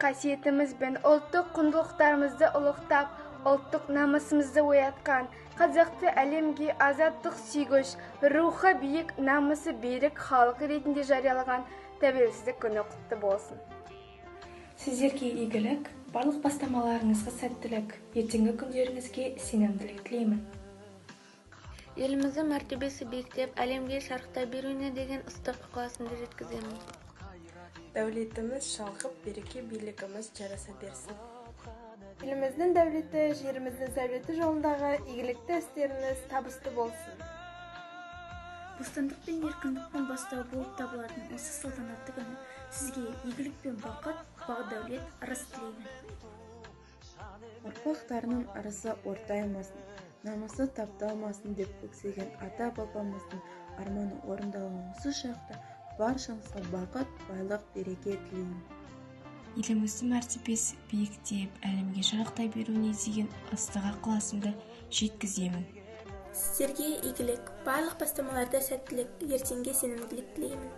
қасиетіміз бен ұлттық құндылықтарымызды ұлықтап, ұлттық намысымызды оятқан, қазақты әлемге азаттық сүйгіш, рухы биік, намысы берік халық ретінде жариялаған тәуелсіздік күні құтты болсын. Сіздерге игілік, барлық бастамаларыңызға сәттілік, ертеңгі күндеріңізге сенімділік тілеймін. Еліміздің мәртебесі биіктеп, әлемге шарықтай беруіне деген ыстық ықыласымды жеткіземін. Дәулетіміз шалқып, береке билігіміз жараса берсін. Еліміздің дәулеті, жеріміздің сәулеті жолындағы игілікті істеріңіз табысты болсын. Бостандық пен еркіндіктің бастауы болып табылатын осы салтанатты күні сізге игілік пен бақыт, бақ-дәулет, ырыс тілеймін. Ұрпақтарының ырысы ортаймасын, намысы тапталмасын деп көксеген ата-бабамыздың арманы орындалған осы шақта баршаңызға бақыт, байлық, береке тілеймін. Еліміздің мәртебесі биіктеп, әлемге шарықтай беруіне деген ыстық ықыласымды жеткіземін. Сіздерге игілік, барлық бастамаларда сәттілік, ертеңге сенімділік тілеймін.